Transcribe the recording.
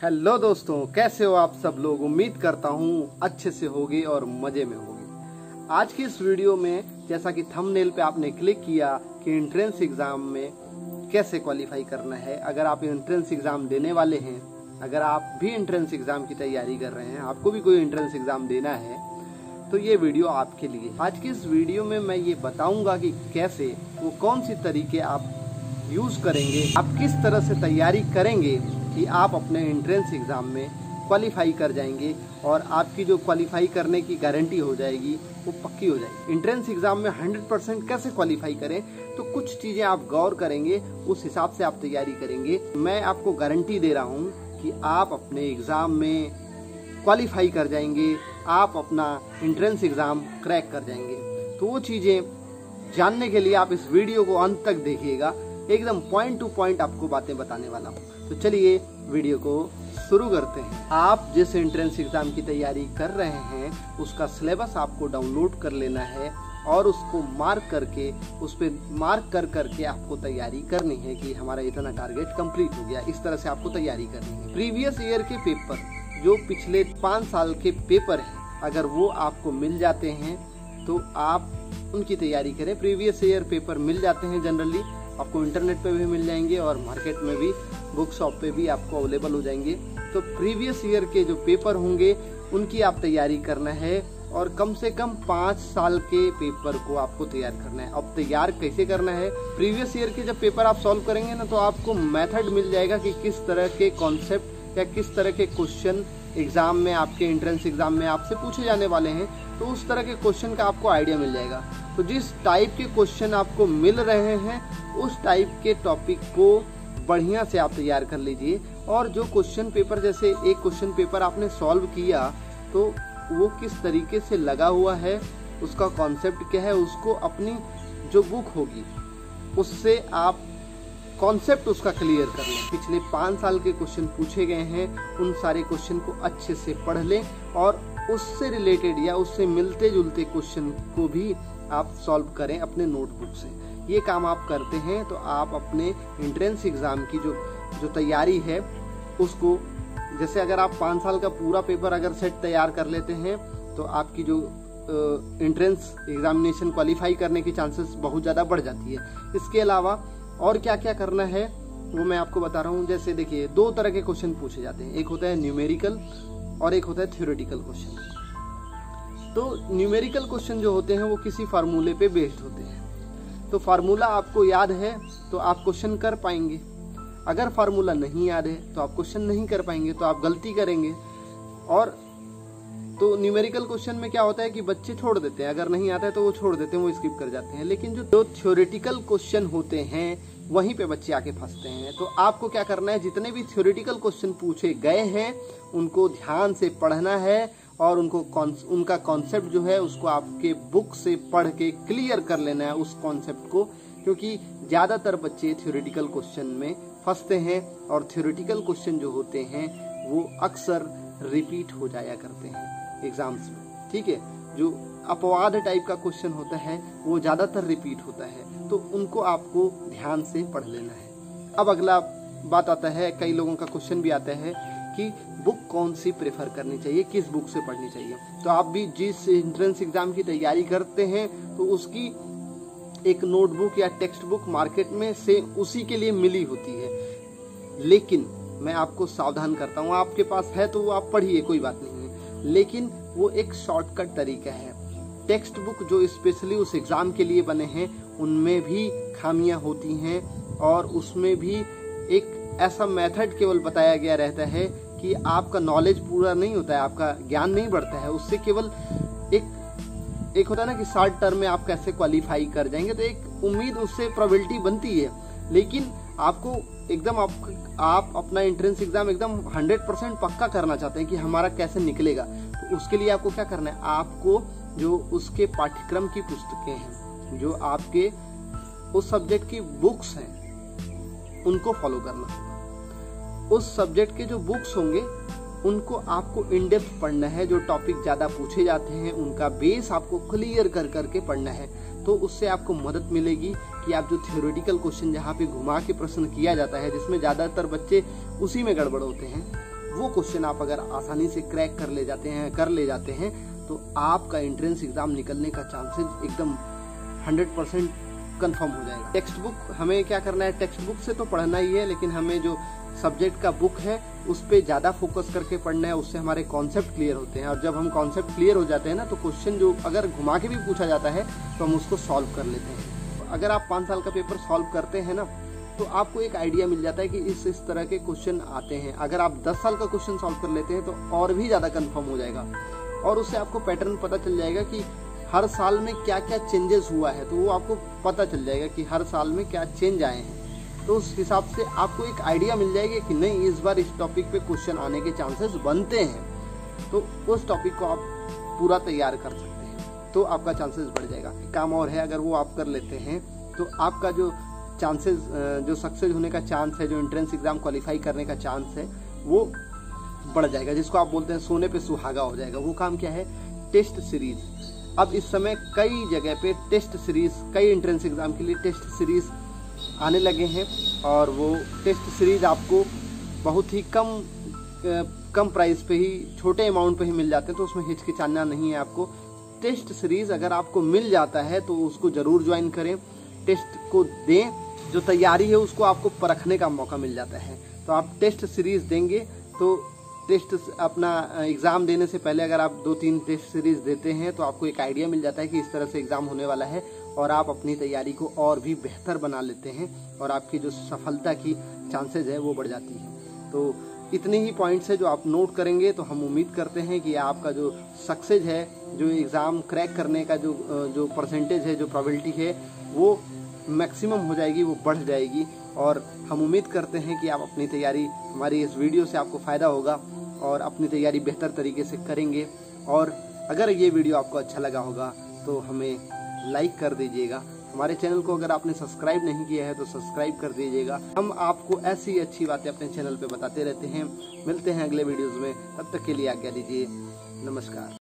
Hello दोस्तों, कैसे हो आप सब लोग। उम्मीद करता हूँ अच्छे से होगी और मजे में होगी। आज की इस वीडियो में जैसा कि थंबनेल पे आपने क्लिक किया कि एंट्रेंस एग्जाम में कैसे क्वालिफाई करना है। अगर आप एंट्रेंस एग्जाम देने वाले हैं, अगर आप भी एंट्रेंस एग्जाम की तैयारी कर रहे हैं, आपको भी कोई एंट्रेंस एग्जाम देना है, तो ये वीडियो आपके लिए। आज की इस वीडियो में मैं ये बताऊंगा कि कैसे वो कौन सी तरीके आप यूज करेंगे, आप किस तरह से तैयारी करेंगे कि आप अपने एंट्रेंस एग्जाम में क्वालिफाई कर जाएंगे और आपकी जो क्वालिफाई करने की गारंटी हो जाएगी वो पक्की हो जाएगी। एंट्रेंस एग्जाम में 100% कैसे क्वालिफाई करें, तो कुछ चीजें आप गौर करेंगे, उस हिसाब से आप तैयारी करेंगे। मैं आपको गारंटी दे रहा हूँ कि आप अपने एग्जाम में क्वालिफाई कर जाएंगे, आप अपना एंट्रेंस एग्जाम क्रैक कर जाएंगे। तो वो चीजें जानने के लिए आप इस वीडियो को अंत तक देखिएगा, एकदम पॉइंट टू पॉइंट आपको बातें बताने वाला हूँ। तो चलिए वीडियो को शुरू करते हैं। आप जिस एंट्रेंस एग्जाम की तैयारी कर रहे हैं उसका सिलेबस आपको डाउनलोड कर लेना है और उसको मार्क करके, उस पर मार्क कर करके आपको तैयारी करनी है कि हमारा इतना टारगेट कंप्लीट हो गया। इस तरह से आपको तैयारी करनी है। प्रीवियस ईयर के पेपर, जो पिछले 5 साल के पेपर हैं, अगर वो आपको मिल जाते हैं तो आप उनकी तैयारी करें। प्रीवियस ईयर पेपर मिल जाते हैं जनरली, आपको इंटरनेट पे भी मिल जाएंगे और मार्केट में भी, बुक शॉप पे भी आपको अवेलेबल हो जाएंगे। तो प्रीवियस ईयर के जो पेपर होंगे उनकी आप तैयारी करना है और कम से कम 5 साल के पेपर को आपको तैयार करना है। अब तैयार कैसे करना है, प्रीवियस ईयर के जब पेपर आप सॉल्व करेंगे ना, तो आपको मेथड मिल जाएगा कि किस तरह के कॉन्सेप्ट या किस तरह के क्वेश्चन एग्जाम में, आपके एंट्रेंस एग्जाम में आपसे पूछे जाने वाले हैं। तो उस तरह के क्वेश्चन का आपको आइडिया मिल जाएगा। तो जिस टाइप के क्वेश्चन आपको मिल रहे हैं उस टाइप के टॉपिक को बढ़िया से आप तैयार कर लीजिए। और जो क्वेश्चन पेपर, जैसे एक क्वेश्चन पेपर आपने सॉल्व किया तो वो किस तरीके से लगा हुआ है, उसका कॉन्सेप्ट क्या है, उसको अपनी जो बुक होगी उससे आप कॉन्सेप्ट उसका क्लियर कर लें। पिछले 5 साल के क्वेश्चन पूछे गए हैं, उन सारे क्वेश्चन को अच्छे से पढ़ लें और उससे रिलेटेड या उससे मिलते जुलते क्वेश्चन को भी आप सॉल्व करें अपने नोटबुक से। ये काम आप करते हैं तो आप अपने एंट्रेंस एग्जाम की जो तैयारी है उसको, जैसे अगर आप 5 साल का पूरा पेपर अगर सेट तैयार कर लेते हैं तो आपकी जो एंट्रेंस एग्जामिनेशन क्वालिफाई करने की चांसेस बहुत ज़्यादा बढ़ जाती है। इसके अलावा और क्या क्या करना है वो मैं आपको बता रहा हूँ। जैसे देखिए, 2 तरह के क्वेश्चन पूछे जाते हैं, एक होता है न्यूमेरिकल और एक होता है थ्योरेटिकल क्वेश्चन। तो न्यूमेरिकल क्वेश्चन जो होते हैं वो किसी फार्मूले पे बेस्ड होते हैं। तो फार्मूला आपको याद है तो आप क्वेश्चन कर पाएंगे, अगर फार्मूला नहीं याद है तो आप क्वेश्चन नहीं कर पाएंगे, तो आप गलती करेंगे। और तो न्यूमेरिकल क्वेश्चन में क्या होता है कि बच्चे छोड़ देते हैं, अगर नहीं आता है तो वो छोड़ देते हैं, वो स्किप कर जाते हैं। लेकिन जो थ्योरेटिकल क्वेश्चन होते हैं वहीं पे बच्चे आके फंसते हैं। तो आपको क्या करना है, जितने भी थ्योरेटिकल क्वेश्चन पूछे गए हैं उनको ध्यान से पढ़ना है और उनका कॉन्सेप्ट जो है उसको आपके बुक से पढ़ के क्लियर कर लेना है उस कॉन्सेप्ट को। क्योंकि ज्यादातर बच्चे थ्योरेटिकल क्वेश्चन में फंसते हैं और थ्योरेटिकल क्वेश्चन जो होते हैं वो अक्सर रिपीट हो जाया करते हैं एग्जाम्स में। ठीक है, जो अपवाद टाइप का क्वेश्चन होता है वो ज्यादातर रिपीट होता है, तो उनको आपको ध्यान से पढ़ लेना है। अब अगला बात आता है, कई लोगों का क्वेश्चन भी आता है कि बुक कौन सी प्रेफर करनी चाहिए, किस बुक से पढ़नी चाहिए। तो आप भी जिस एंट्रेंस एग्जाम की तैयारी करते हैं तो उसकी एक नोटबुक या टेक्स्ट बुक मार्केट में से उसी के लिए मिली होती है। लेकिन मैं आपको सावधान करता हूँ, आपके पास है तो वो आप पढ़िए, कोई बात नहीं है, लेकिन वो एक शॉर्टकट तरीका है। टेक्स्ट बुक जो स्पेशली उस एग्जाम के लिए बने हैं उनमें भी खामियां होती हैं और उसमें भी एक ऐसा मेथड केवल बताया गया रहता है कि आपका नॉलेज पूरा नहीं होता है, आपका ज्ञान नहीं बढ़ता है। उससे केवल एक होता है ना कि शॉर्ट टर्म में आप कैसे क्वालिफाई कर जाएंगे, तो एक उम्मीद, उससे प्रोबेबिलिटी बनती है। लेकिन आपको एकदम आप अपना एंट्रेंस एग्जाम एकदम 100% पक्का करना चाहते हैं कि हमारा कैसे निकलेगा, तो उसके लिए आपको क्या करना है, आपको जो उसके पाठ्यक्रम की पुस्तकें हैं, जो आपके उस सब्जेक्ट की बुक्स हैं, उनको फॉलो करना होगा। उस सब्जेक्ट के जो बुक्स होंगे उनको आपको इन डेप्थ पढ़ना है। जो टॉपिक ज्यादा पूछे जाते हैं उनका बेस आपको क्लियर कर करके पढ़ना है। तो उससे आपको मदद मिलेगी कि आप जो थ्योरेटिकल क्वेश्चन जहाँ पे घुमा के प्रश्न किया जाता है, जिसमें ज्यादातर बच्चे उसी में गड़बड़ होते हैं, वो क्वेश्चन आप अगर आसानी से क्रैक कर ले जाते हैं तो आपका एंट्रेंस एग्जाम निकलने का चांसेस एकदम 100% कंफर्म हो जाएगा। टेक्स्ट बुक हमें क्या करना है, टेक्स्ट बुक से तो पढ़ना ही है, लेकिन हमें जो सब्जेक्ट का बुक है उस पे ज्यादा फोकस करके पढ़ना है, उससे हमारे कॉन्सेप्ट क्लियर होते हैं। और जब हम कॉन्सेप्ट क्लियर हो जाते हैं ना, तो क्वेश्चन जो अगर घुमा के भी पूछा जाता है तो हम उसको सॉल्व कर लेते हैं। अगर आप 5 साल का पेपर सॉल्व करते हैं ना, तो आपको एक आइडिया मिल जाता है कि इस तरह के क्वेश्चन आते हैं। अगर आप 10 साल का क्वेश्चन सॉल्व कर लेते हैं तो और भी ज्यादा कंफर्म हो जाएगा, और उससे आपको पैटर्न पता चल जाएगा कि हर साल में क्या क्या चेंजेस हुआ है, तो वो आपको पता चल जाएगा कि हर साल में क्या चेंज आए हैं। तो उस हिसाब से आपको एक आइडिया मिल जाएगी कि नहीं, इस बार इस टॉपिक पे क्वेश्चन आने के चांसेस बनते हैं, तो उस टॉपिक को आप पूरा तैयार कर सकते हैं, तो आपका चांसेस बढ़ जाएगा। काम और है, अगर वो आप कर लेते हैं तो आपका जो चांसेस, जो सक्सेस होने का चांस है, जो एंट्रेंस एग्जाम क्वालिफाई करने का चांस है, वो बढ़ जाएगा। जिसको आप बोलते हैं सोने पे सुहागा हो जाएगा। वो काम क्या है, टेस्ट सीरीज। अब इस समय कई जगह पे टेस्ट सीरीज, कई एंट्रेंस एग्जाम के लिए टेस्ट सीरीज आने लगे हैं, और वो टेस्ट सीरीज आपको बहुत ही कम प्राइस पे ही, छोटे अमाउंट पे ही मिल जाते हैं, तो उसमें हिचकिचाना नहीं है आपको। टेस्ट सीरीज अगर आपको मिल जाता है तो उसको जरूर ज्वाइन करें, टेस्ट को दें। जो तैयारी है उसको आपको परखने का मौका मिल जाता है। तो आप टेस्ट सीरीज देंगे तो टेस्ट अपना एग्जाम देने से पहले अगर आप 2-3 टेस्ट सीरीज देते हैं तो आपको एक आइडिया मिल जाता है कि इस तरह से एग्जाम होने वाला है, और आप अपनी तैयारी को और भी बेहतर बना लेते हैं, और आपकी जो सफलता की चांसेस है वो बढ़ जाती है। तो इतने ही पॉइंट्स है जो आप नोट करेंगे, तो हम उम्मीद करते हैं कि आपका जो सक्सेस है, जो एग्ज़ाम क्रैक करने का जो परसेंटेज है, जो प्रोबेबिलिटी है, वो मैक्सिमम हो जाएगी, वो बढ़ जाएगी। और हम उम्मीद करते हैं कि आप अपनी तैयारी, हमारी इस वीडियो से आपको फ़ायदा होगा और अपनी तैयारी बेहतर तरीके से करेंगे। और अगर ये वीडियो आपको अच्छा लगा होगा तो हमें लाइक कर दीजिएगा। हमारे चैनल को अगर आपने सब्सक्राइब नहीं किया है तो सब्सक्राइब कर दीजिएगा। हम आपको ऐसी अच्छी बातें अपने चैनल पे बताते रहते हैं। मिलते हैं अगले वीडियोज़ में, तब तक के लिए आज्ञा दीजिए। नमस्कार।